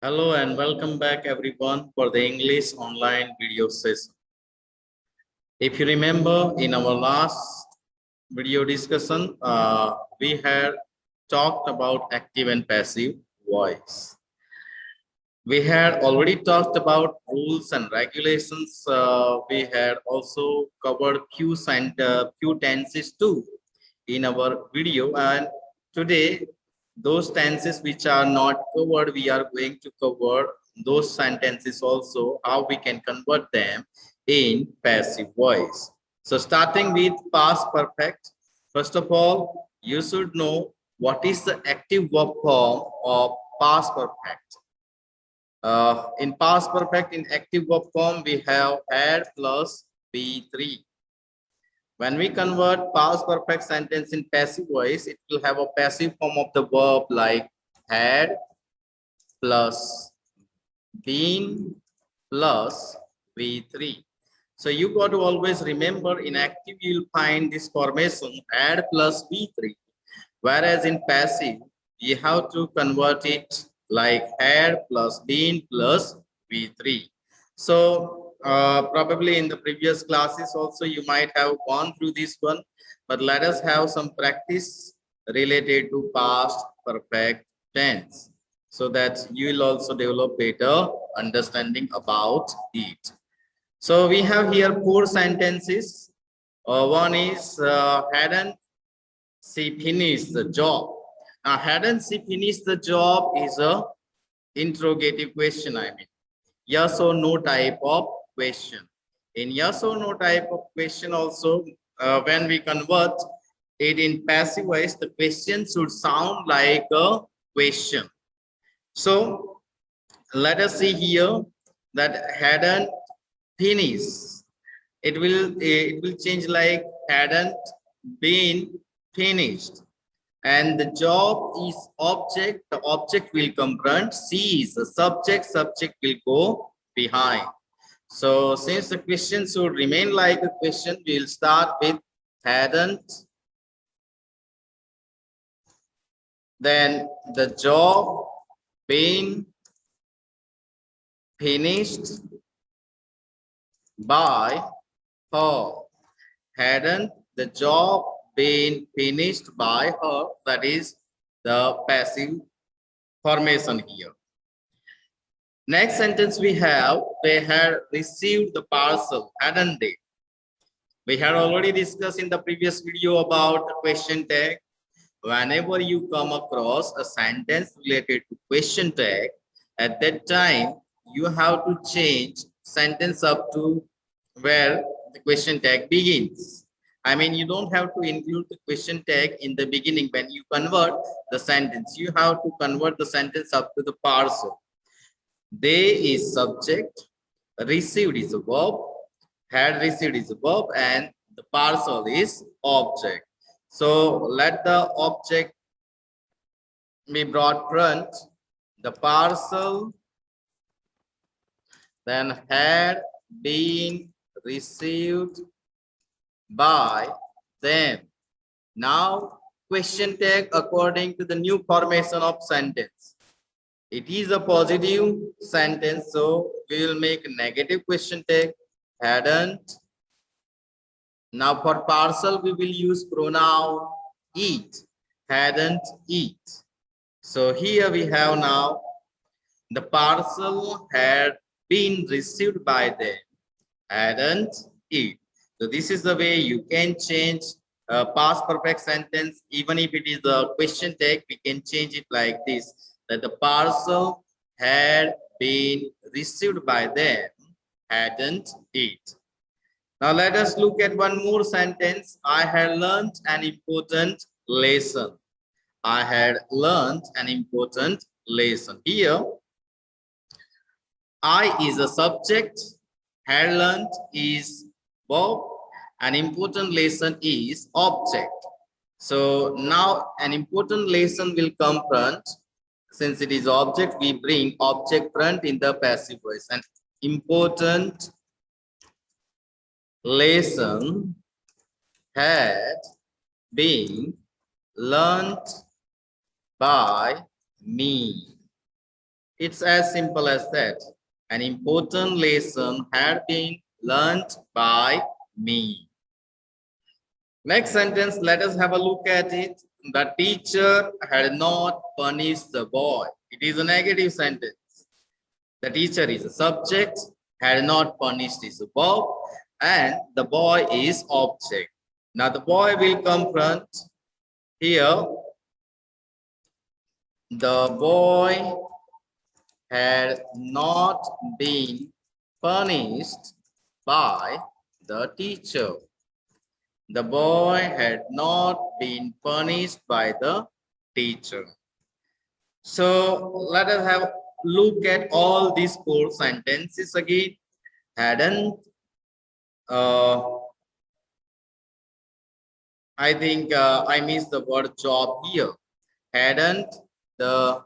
Hello and welcome back everyone for the English online video session. If you remember in our last video discussion, we had talked about active and passive voice. We had already talked about rules and regulations. We had also covered few tenses too in our video, and today those tenses which are not covered, we are going to cover those sentences also, how we can convert them in passive voice. So starting with past perfect, first of all you should know what is the active verb form of past perfect. In past perfect, in active verb form, we have had plus be3. When we convert past perfect sentence in passive voice, it will have a passive form of the verb like had plus been plus be3. So you got to always remember in active, you'll find this formation had plus be3. Whereas in passive, you have to convert it like had plus been plus v3. So probably in the previous classes also you might have gone through this one, but let us have some practice related to past perfect tense so that you will also develop better understanding about it. So we have here 4 sentences. One is hadn't she finished the job. Now, hadn't she finished the job is a interrogative question, I mean. Yes or no type of question. In yes or no type of question also, when we convert it in passive voice, the question should sound like a question. So, let us see here that hadn't finished. It will change like hadn't been finished, and the job is object, the object will come front, C is the subject, subject will go behind. So since the question should remain like a question, we will start with hadn't, then the job been finished by her. Hadn't the job been finished by her? That is the passive formation here. Next sentence we have, they had received the parcel, hadn't they? We had already discussed in the previous video about the question tag. Whenever you come across a sentence related to question tag, at that time you have to change sentence up to where the question tag begins. I mean, you don't have to include the question tag in the beginning when you convert the sentence. You have to convert the sentence up to the parcel. They is subject, received is a verb, had received is a verb, and the parcel is object. So let the object be brought front, the parcel, then had been received by them. Now question tag according to the new formation of sentence. It is a positive sentence, so we will make a negative question tag, hadn't. Now for parcel, we will use pronoun eat, hadn't eat. So here we have now the parcel had been received by them, hadn't eat. So this is the way you can change a past perfect sentence. Even if it is a question tag, we can change it like this, that the parcel had been received by them, hadn't it. Now let us look at one more sentence. I had learned an important lesson. I had learned an important lesson. Here, I is a subject, had learned is verb, an important lesson is object. So now an important lesson will come front. Since it is object, we bring object front in the passive voice. An important lesson had been learned by me. It's as simple as that. An important lesson had been learnt by me. Next sentence, let us have a look at it. The teacher had not punished the boy. It is a negative sentence. The teacher is a subject, had not punished is a verb, and the boy is object. Now the boy will come front. Here, the boy had not been punished by the teacher. The boy had not been punished by the teacher. So let us have a look at all these four sentences again. Hadn't, I think I missed the word job here. Hadn't the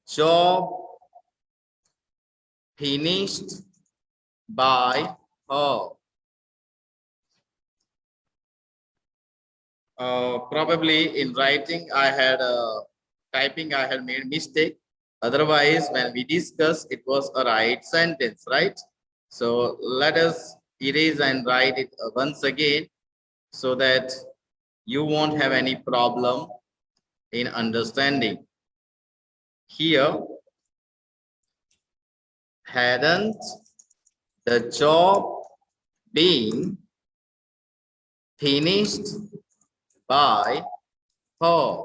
job finished by her? Probably in writing I had typing I had made mistake. Otherwise, when we discuss, it was a right sentence, right? So let us erase and write it once again so that you won't have any problem in understanding. Here, hadn't the job been finished by her?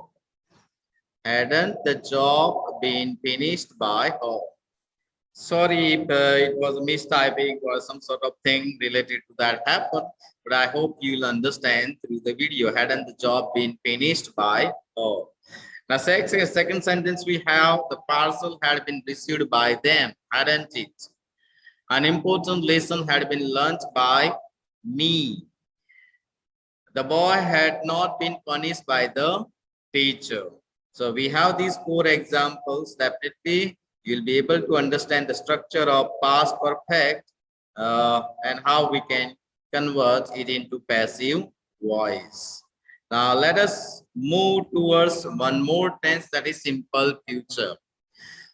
Hadn't the job been finished by her? Sorry if it was mistyping or some sort of thing related to that happened, but I hope you'll understand through the video. Hadn't the job been finished by her? Now, second sentence we have the parcel had been received by them, hadn't it? An important lesson had been learnt by me. The boy had not been punished by the teacher. So we have these four examples. Definitely you'll be able to understand the structure of past perfect and how we can convert it into passive voice. Now let us move towards one more tense, that is simple future.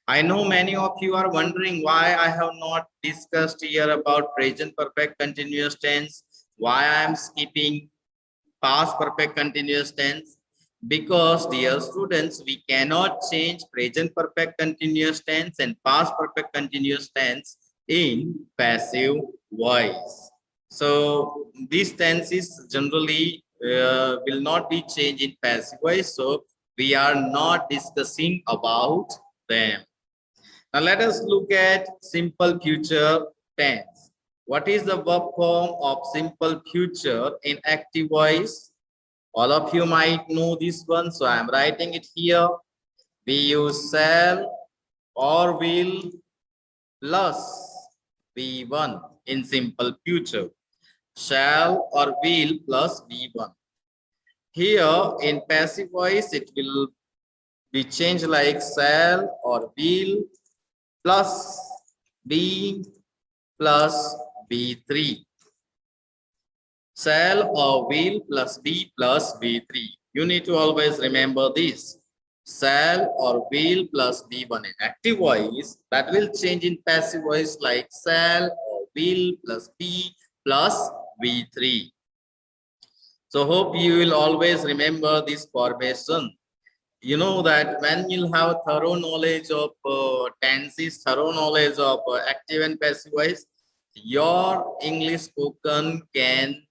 I know many of you are wondering why I have not discussed here about present perfect continuous tense, why I am skipping past perfect continuous tense. Because, dear students, we cannot change present perfect continuous tense and past perfect continuous tense in passive voice. So these tenses generally will not be changed in passive voice. So we are not discussing about them. Now let us look at simple future tense. What is the verb form of simple future in active voice? All of you might know this one, so I am writing it here. We use shall or will plus V1 in simple future. Shall or will plus V1. Here in passive voice, it will be changed like shall or will plus B plus B3. Shall or will plus be plus B3. You need to always remember this. Shall or will plus B1 in active voice. That will change in passive voice like shall or will plus be plus V3. So hope you will always remember this formation. You know that when you'll have thorough knowledge of tenses, thorough knowledge of active and passive voice, your English spoken can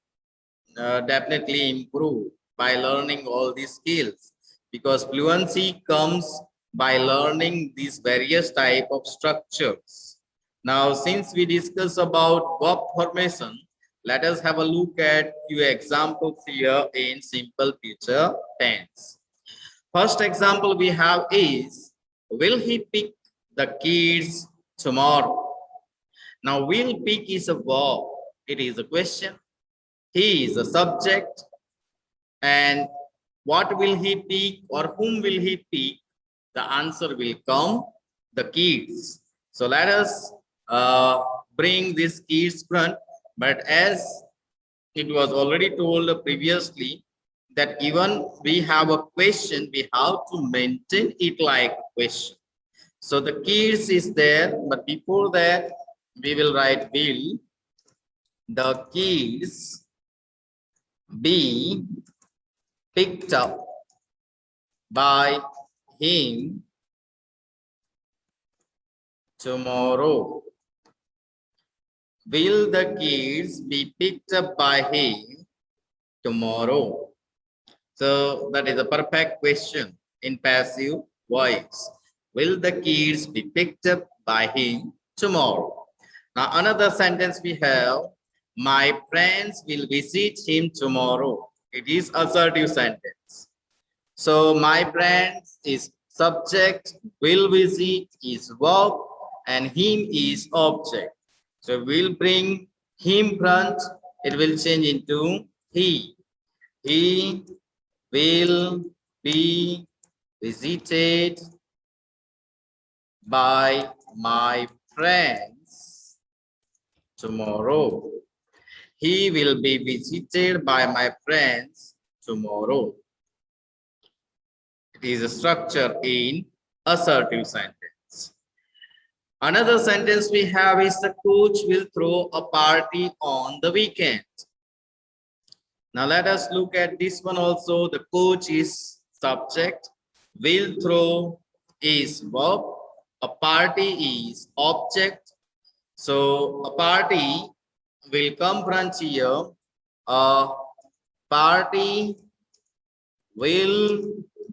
definitely improve by learning all these skills, because fluency comes by learning these various type of structures. Now, since we discuss about verb formation, let us have a look at few examples here in simple future tense. First example we have is, will he pick the kids tomorrow? Now, will pick is a verb. It is a question. He is a subject, and what will he pick or whom will he pick? The answer will come, the kids. So let us bring this kids front. But as it was already told previously, that even we have a question, we have to maintain it like a question. So the kids is there, but before that, we will write will the kids be picked up by him tomorrow. Will the kids be picked up by him tomorrow? So that is a perfect question in passive voice. Will the kids be picked up by him tomorrow? Now another sentence we have, my friends will visit him tomorrow. It is assertive sentence. So my friends is subject, will visit is verb, and him is object. So we'll bring him front, it will change into he. He will be visited by my friends tomorrow. He will be visited by my friends tomorrow. It is a structure in assertive sentence. Another sentence we have is the coach will throw a party on the weekend. Now let us look at this one also. The coach is subject, will throw is verb, a party is object. So a party will come from here. A party will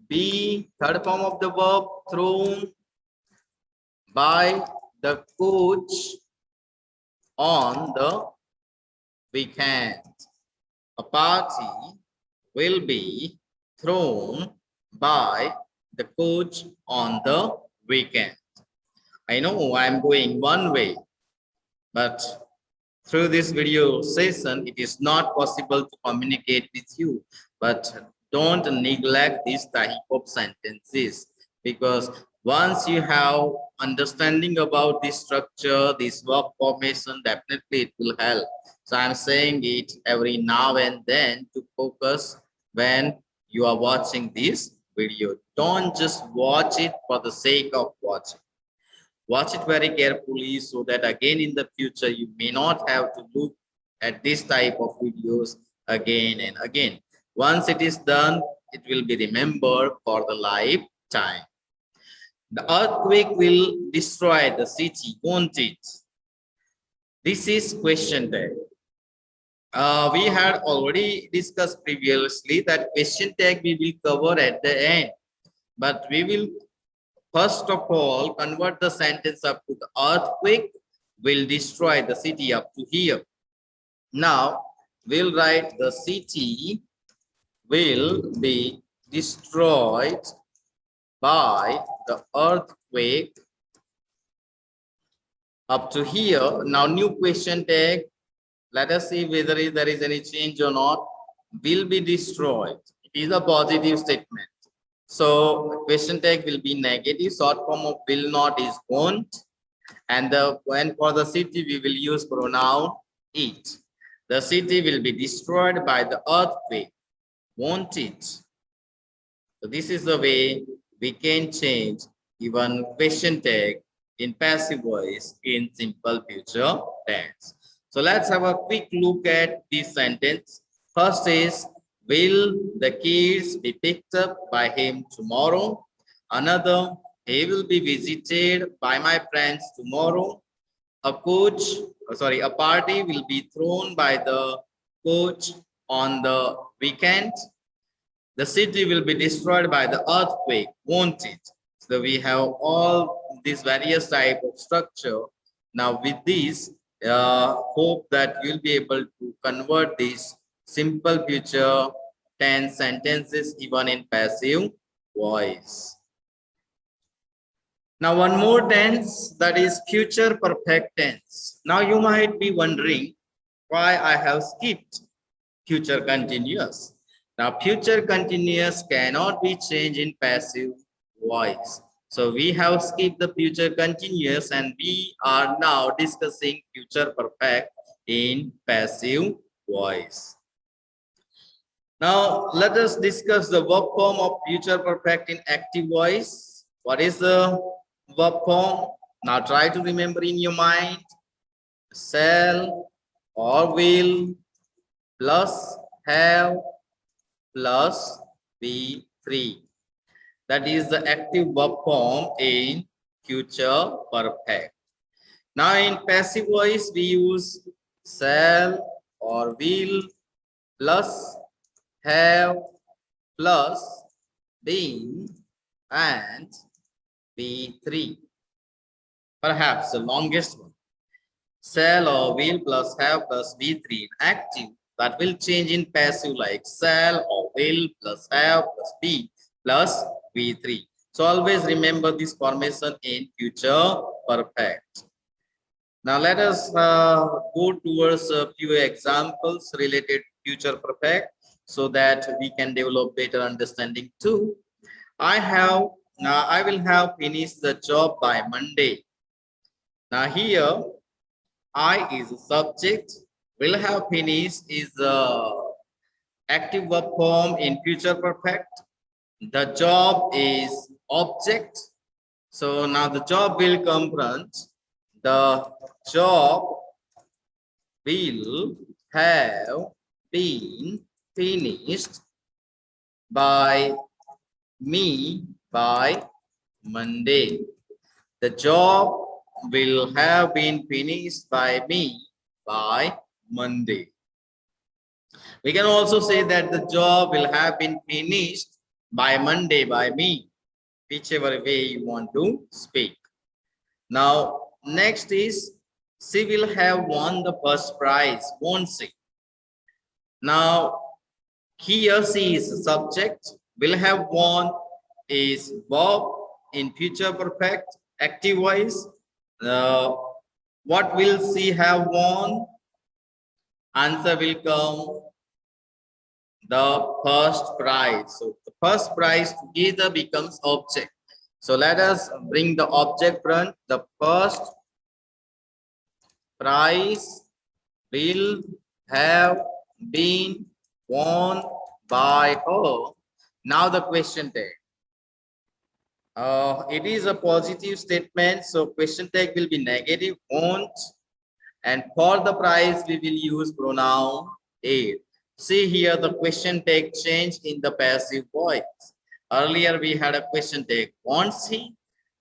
be third form of the verb thrown by the coach on the weekend. A party will be thrown by the coach on the weekend. I know I'm going one way, but through this video session, it is not possible to communicate with you. But don't neglect these type of sentences, because once you have understanding about this structure, this verb formation, definitely it will help. So I'm saying it every now and then to focus when you are watching this video. Don't just watch it for the sake of watching. Watch it very carefully so that again in the future you may not have to look at this type of videos again and again. Once it is done, it will be remembered for the lifetime. The earthquake will destroy the city, won't it? This is question tag. We had already discussed previously that question tag we will cover at the end, but we will first of all convert the sentence up to the earthquake will destroy the city up to here. Now we'll write the city will be destroyed by the earthquake up to here. Now new question tag. Let us see whether there is any change or not. Will be destroyed. It is a positive statement. So question tag will be negative. Short form of will not is won't. And when for the city we will use pronoun it. The city will be destroyed by the earthquake, won't it? So this is the way we can change even question tag in passive voice in simple future tense. So let's have a quick look at this sentence. First is, will the kids be picked up by him tomorrow? Another, he will be visited by my friends tomorrow. A party will be thrown by the coach on the weekend. The city will be destroyed by the earthquake, won't it? So we have all these various type of structure. Now with this, hope that you'll be able to convert these simple future tense sentences even in passive voice. Now one more tense, that is future perfect tense. Now you might be wondering why I have skipped future continuous. Now future continuous cannot be changed in passive voice. So we have skipped the future continuous and we are now discussing future perfect in passive voice. Now let us discuss the verb form of future perfect in active voice. What is the verb form. Now try to remember in your mind. Shall or will plus have plus be free. That is the active verb form in future perfect. Now in passive voice we use shall or will plus have plus been and be three. Perhaps the longest one. Shall or will plus have plus be three. Active that will change in passive like shall or will plus have plus be plus be three. So always remember this formation in future perfect. Now let us go towards a few examples related to future perfect so that we can develop better understanding too. I will have finished the job by Monday. Now here I is a subject, will have finished is the active verb form in future perfect. The job is object. So now the job will come front. The job will have been finished by me by Monday. The job will have been finished by me by Monday. We can also say that the job will have been finished by Monday by me, whichever way you want to speak. Now, next is she will have won the first prize, won't she? Now, he or she is a subject, will have won is verb in future perfect, active voice. What will she have won? Answer will come the first prize. So the first prize together becomes object. So let us bring the object front. The first prize will have been won by her. Now the question tag. It is a positive statement, so question tag will be negative, won't. And for the prize, we will use pronoun it. See here, the question tag changed in the passive voice. Earlier, we had a question tag, wants he?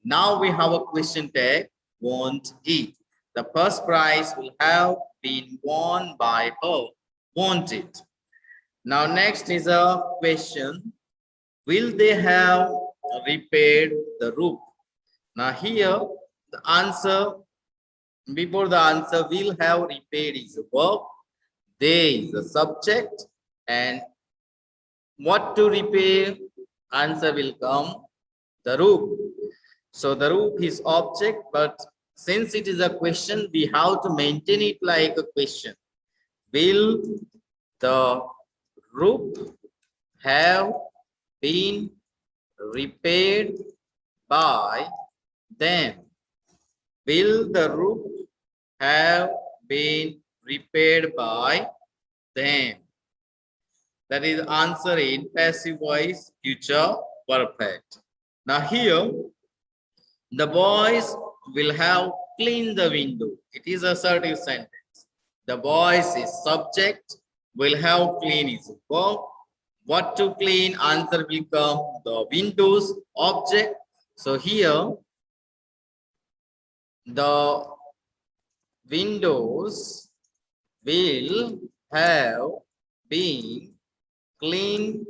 Now we have a question tag, won't it? The first prize will have been won by her, won't it? Now, next is a question. Will they have repaired the roof? Now, here, the answer, before the answer, will have repaired is a verb. They is a subject. And what to repair? Answer will come the roof. So the roof is object, but since it is a question, we have to maintain it like a question. Will the roof have been repaired by them? Will the roof have been repaired by them? That is answer in passive voice, future perfect. Now here, the boys will have cleaned the window. It is assertive sentence. The boys is subject, will have clean is verb. What to clean? Answer will come the windows object. So here, the windows will have been cleaned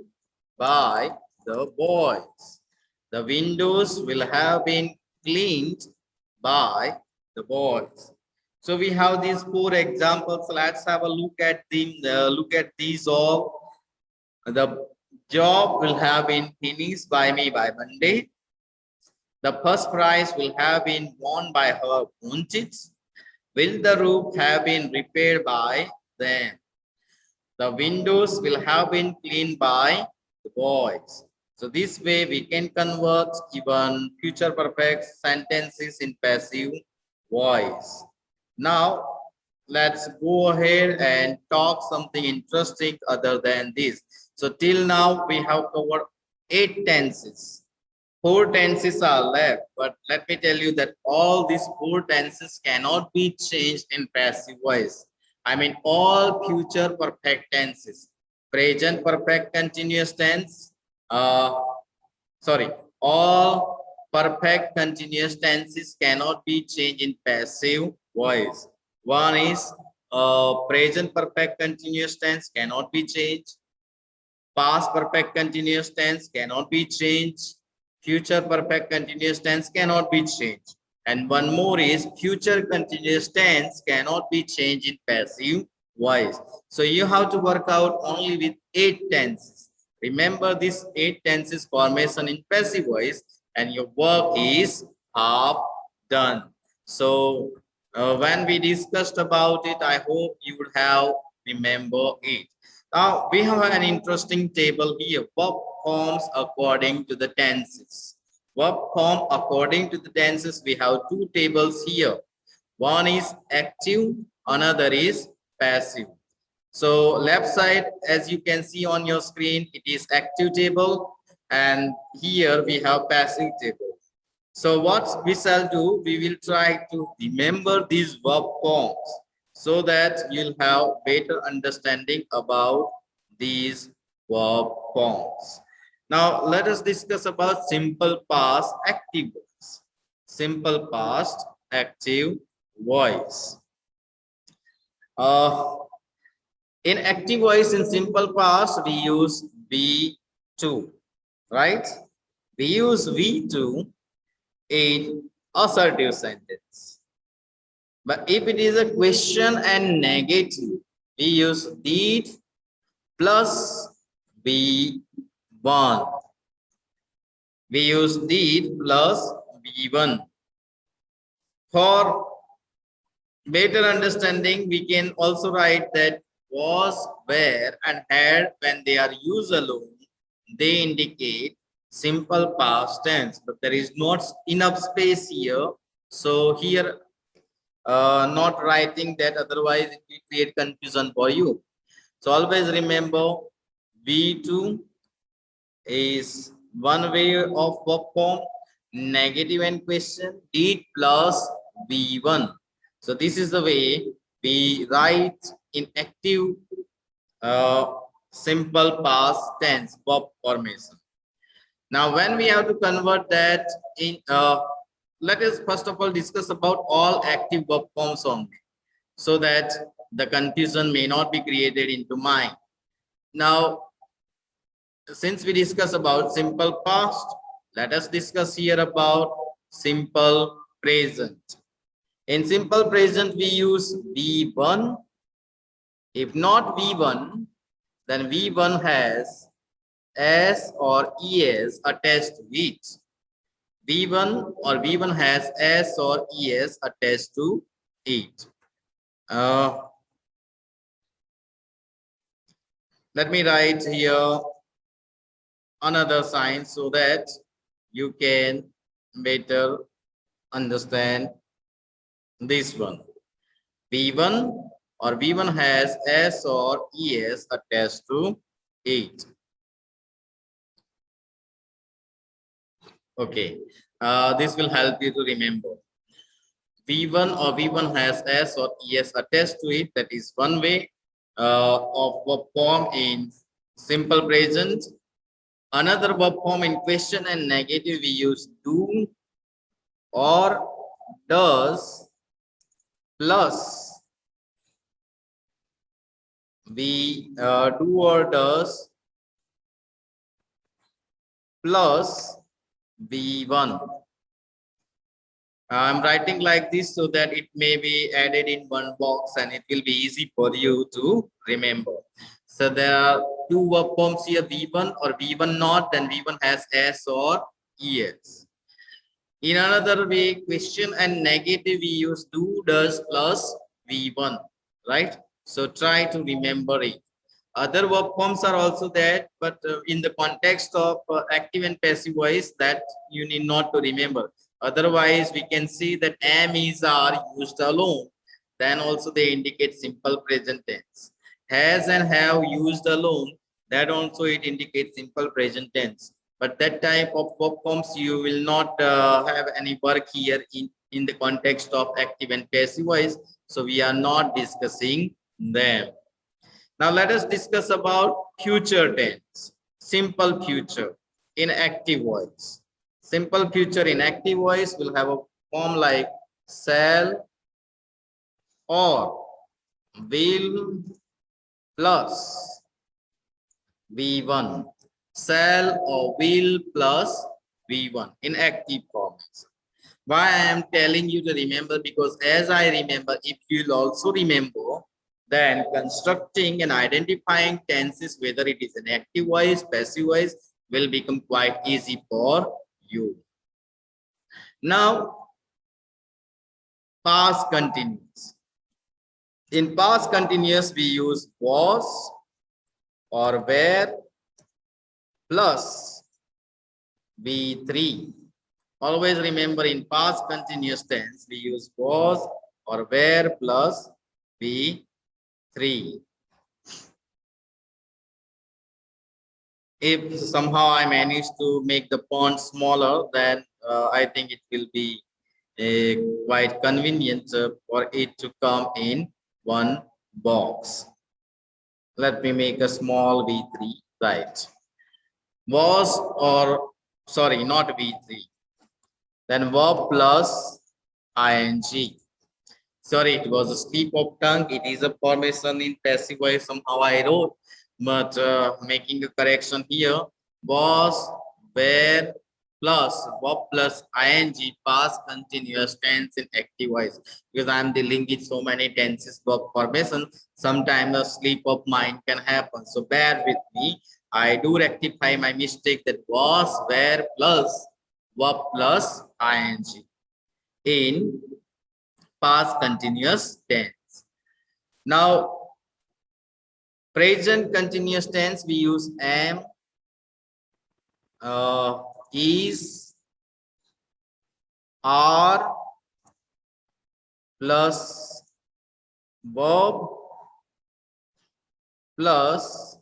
by the boys. The windows will have been cleaned by the boys. So we have these 4 examples. Let's have a look at them. Look at these all. The job will have been finished by me by Monday. The first prize will have been won by her, won't it? Will the roof have been repaired by them? The windows will have been cleaned by the boys. So this way we can convert even future perfect sentences in passive voice. Now let's go ahead and talk something interesting other than this. So till now we have covered 8 tenses. 4 tenses are left, but let me tell you that all these 4 tenses cannot be changed in passive voice. I mean all future perfect tenses, present perfect continuous tense, sorry, all perfect continuous tenses cannot be changed in passive voice. One is present perfect continuous tense cannot be changed. Past perfect continuous tense cannot be changed. Future perfect continuous tense cannot be changed. And one more is future continuous tense cannot be changed in passive voice. So you have to work out only with 8 tenses. Remember this 8 tenses formation in passive voice and your work is half done. So when we discussed about it, I hope you would have remember it. Now we have an interesting table here. Verb forms according to the tenses. Verb form according to the tenses. We have 2 tables here. One is active, another is passive. So left side, as you can see on your screen, it is active table, and here we have passive table. So what we shall do, we will try to remember these verb forms so that you'll have better understanding about these verb forms. Now let us discuss about simple past active voice. Simple past active voice. In active voice in simple past, we use V2, right? We use V2 in assertive sentence. But if it is a question and negative, we use did plus V1. We use did plus V1. For better understanding, we can also write that was, were, and had when they are used alone, they indicate simple past tense, but there is not enough space here. So here, not writing that, otherwise it will create confusion for you. So always remember V2 is one way of verb form, negative and question, did plus V1. So this is the way we write in active simple past tense verb formation. Now when we have to convert that in, let us first of all discuss about all active verb forms only, so that the confusion may not be created into mind. Now since we discuss about simple past, let us discuss here about simple present. In simple present, we use V1. If not V1, then V1 has S or ES attached to it. V1 or V1 has S or ES attached to it. Let me write here another sign so that you can better understand this one. V1 or V1 has S or ES attached to it. Okay, this will help you to remember. V1 or V1 has S or ES attached to it. That is one way of verb form in simple present. Another verb form in question and negative, we use do or does plus do or does plus V1. I'm writing like this so that it may be added in one box and it will be easy for you to remember. So there are 2 verb forms here, V1 or V1 not, then V1 has S or ES. In another way, question and negative, we use do, does plus V1, right? So try to remember it. Other verb forms are also there, but in the context of active and passive voice, that you need not to remember. Otherwise, we can see that am, is, are used alone. Then also they indicate simple present tense. Has and have used alone, that also it indicates simple present tense. but that type of verb forms you will not have any work here in the context of active and passive voice. So we are not discussing them. Now let us discuss about future tense, simple future in active voice. Simple future in active voice will have a form like shall or will plus V1. Shall or will plus V1 in active forms. Why I am telling you to remember? Because as I remember, if you'll also remember, then constructing and identifying tenses, whether it is an active voice, passive voice, will become quite easy for you. Now, past continuous. In past continuous, we use was or were plus V3. Always remember, in past continuous tense, we use was or were plus V3. If somehow I manage to make the font smaller, then I think it will be quite convenient for it to come in one box. Let me make a small V3, right? Was or, sorry, not V3. Then verb plus ing. Sorry, it was a slip of tongue. It is a formation in passive voice. Somehow I wrote, but making a correction here. Was, were plus verb plus ing, past continuous tense in active voice. Because I am dealing with so many tenses verb formation, sometimes a slip of mind can happen. So bear with me. I do rectify my mistake. That was, were plus verb plus ing in past continuous tense. Now, present continuous tense, we use am, is, are plus verb plus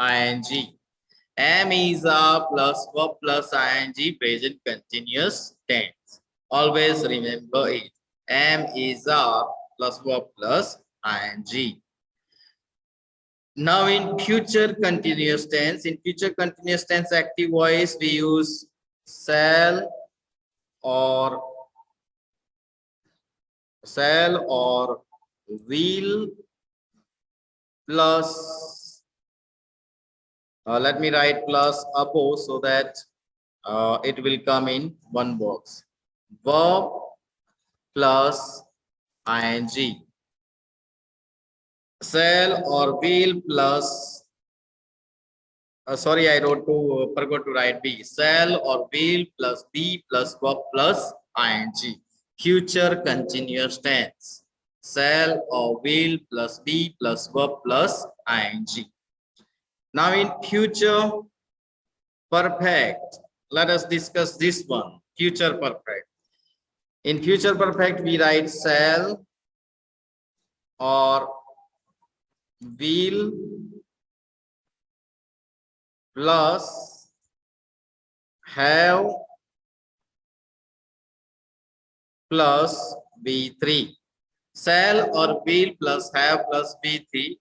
ing. Am, is, are plus verb plus ing, present continuous tense. Always remember it. Am, is, are plus verb plus ing. Now in future continuous tense, active voice, we use shall or will plus, let me write plus above so that it will come in one box. Verb plus ing. Shall or will plus, sorry, I wrote to, forgot to write B. Shall or will plus be plus verb plus ing. Future continuous tense. Shall or will plus be plus verb plus ing. Now in future perfect, let us discuss this one. Future perfect. In future perfect, we write shall or will plus have plus V3. Shall or will plus have plus V3.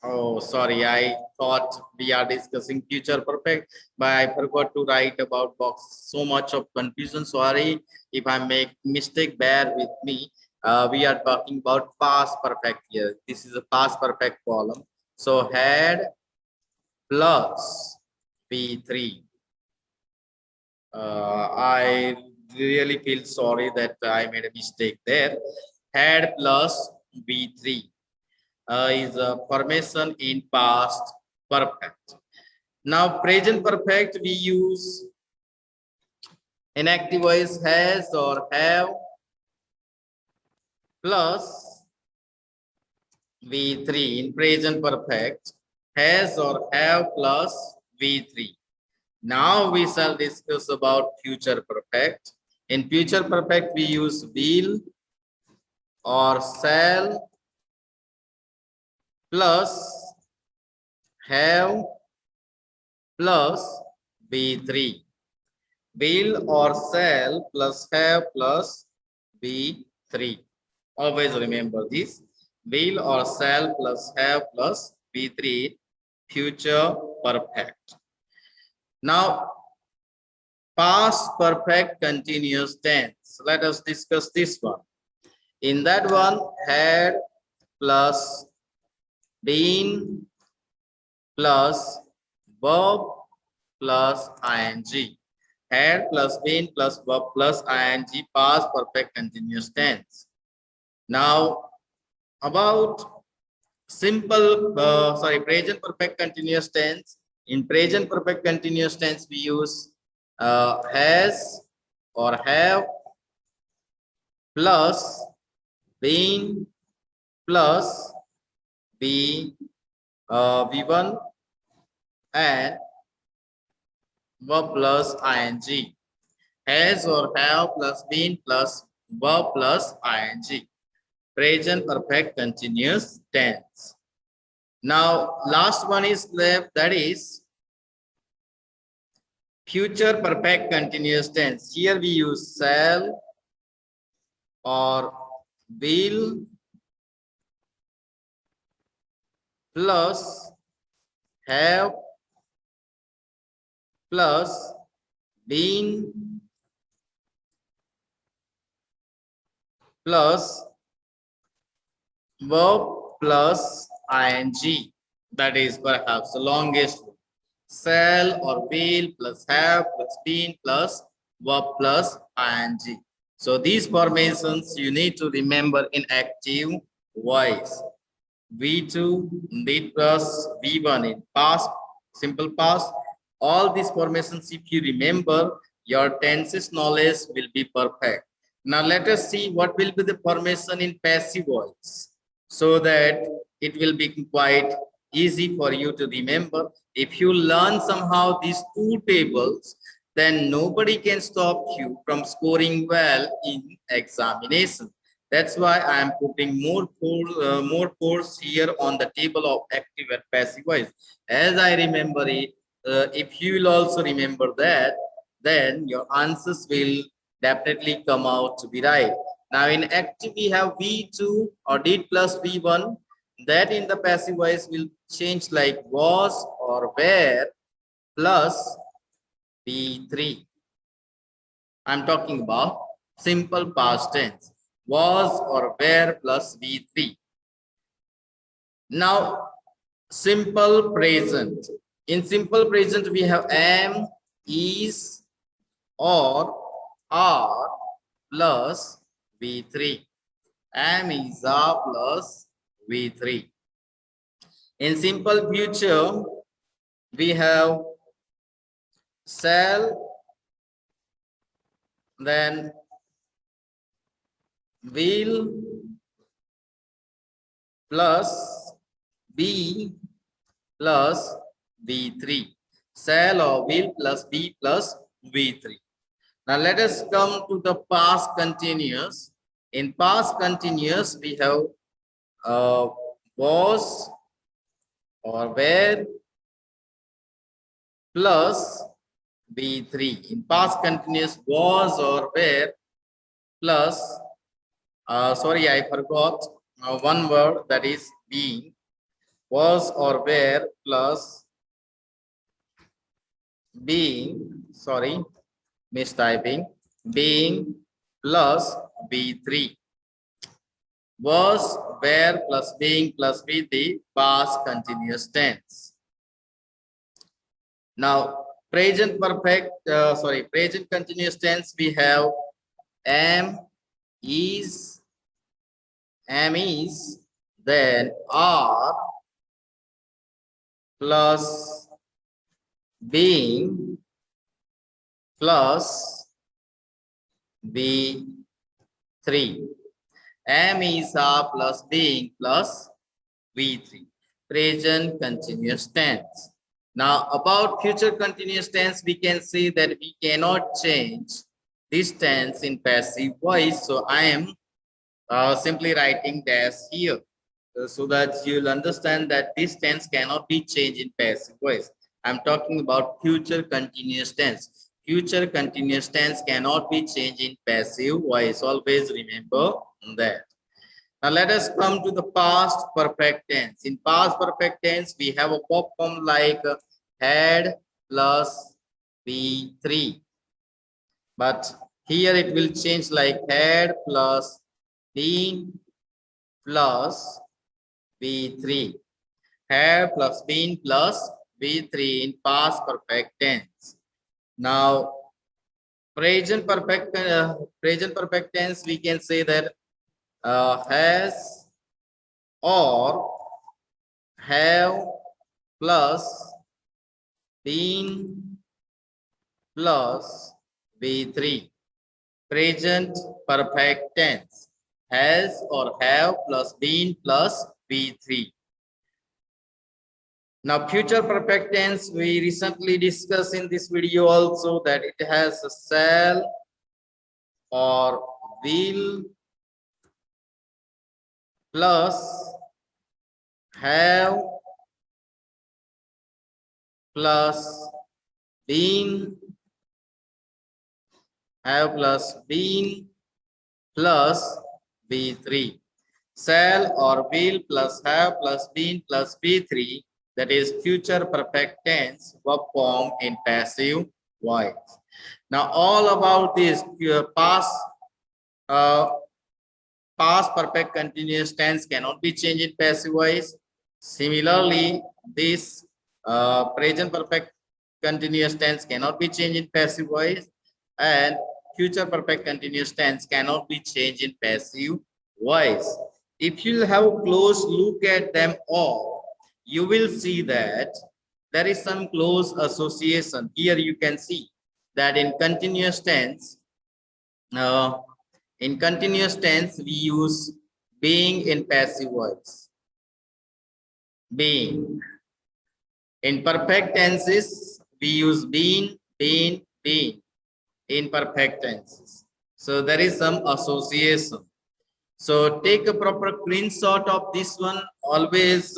Oh, sorry, I thought we are discussing future perfect, but I forgot to write about box. So much of confusion. Sorry if I make mistake, bear with me. We are talking about past perfect here. This is a past perfect column. So had plus V3. I really feel sorry that I made a mistake there. Had plus V3 is a formation in past perfect. Now present perfect, we use in active voice has or have plus V3. In present perfect, has or have plus V3. Now we shall discuss about future perfect. In future perfect, we use will or shall plus have plus V3. Will or shall plus have plus V3. Always remember this. Will or shall plus have plus V3, future perfect. Now, past perfect continuous tense. Let us discuss this one. In that one, had plus been plus verb plus ing. Had plus been plus verb plus ing, past perfect continuous tense. Now, about present perfect continuous tense. In present perfect continuous tense, we use has or have plus been plus V1 and verb plus ing. Has or have plus been plus verb plus ing. Present perfect continuous tense. Now, last one is left, that is future perfect continuous tense. Here we use shall or will plus have plus been plus verb plus ing. That is perhaps the longest one. Shall or will plus have plus been plus verb plus ing. So these formations you need to remember in active voice. V2 did plus V1 in past, simple past. All these formations, if you remember, your tenses knowledge will be perfect. Now let us see what will be the formation in passive voice, so that it will be quite easy for you to remember. If you learn somehow these two tables, then nobody can stop you from scoring well in examination. That's why I am putting more force here on the table of active and passive voice. As I remember it, if you will also remember that, then your answers will definitely come out to be right. Now in active we have V2 or did plus V1. That in the passive voice will change like was or were plus V3. I'm talking about simple past tense. Was or were plus V3. Now, simple present. In simple present, we have am, is, or are plus V3. Am, is, are plus V3. In simple future, we have shall, then will plus be plus V3. Shall or will plus be plus V3. Now let us come to the past continuous. In past continuous, we have was or were plus V3. In past continuous, was or were plus, sorry, I forgot one word, that is being. Was or were plus being, sorry, mistyping, being plus V3. Was, were plus being plus V3, past continuous tense. Now, present perfect, present continuous tense, we have am, is, then are plus being plus V3. Am, is, are plus being plus V3. Present continuous tense. Now, about future continuous tense, we can see that we cannot change this tense in passive voice. So I am simply writing dash here so that you'll understand that this tense cannot be changed in passive voice. I'm talking about future continuous tense. Future continuous tense cannot be changed in passive voice. Always remember that. Now let us come to the past perfect tense. In past perfect tense, we have a verb form like had plus V3. But here it will change like had plus been plus V3. Had plus been plus V3 in past perfect tense. Now, present perfect tense, we can say that has or have plus been plus V3. Present perfect tense, has or have plus been plus V3. Now, future perfect tense, we recently discussed in this video also that it has a shall or will plus have plus been, have plus been plus V3. Shall or will plus have plus been plus V3, that is future perfect tense verb form in passive voice. Now all about this past perfect continuous tense cannot be changed in passive voice. Similarly, this present perfect continuous tense cannot be changed in passive voice, and future perfect continuous tense cannot be changed in passive voice. If you have a close look at them all, you will see that there is some close association. Here you can see that in continuous tense, we use being in passive voice. Being. In perfect tenses, we use been, been, been in perfect tenses. So there is some association. So take a proper screenshot of this one. Always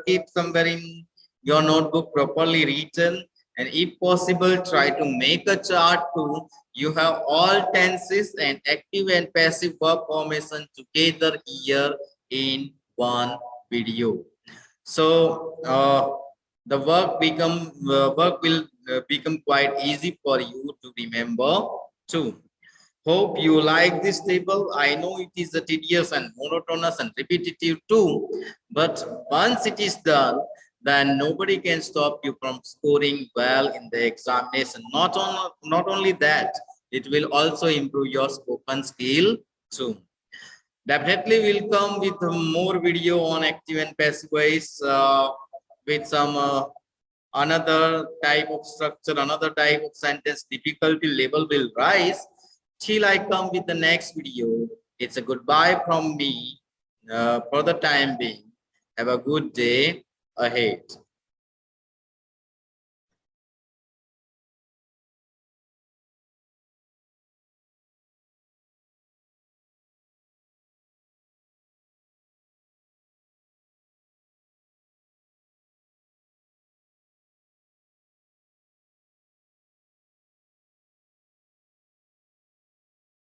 keep somewhere in your notebook properly written, and if possible, try to make a chart too. You have all tenses and active and passive verb formation together here in one video. So the work will become quite easy for you to remember too. Hope you like this table. I know it is a tedious and monotonous and repetitive too, but once it is done, then nobody can stop you from scoring well in the examination. Not only that, it will also improve your spoken skill too. Definitely will come with more video on active and passive voice with some another type of structure, another type of sentence difficulty level will rise. Till I come with the next video, it's a goodbye from me for the time being. Have a good day ahead.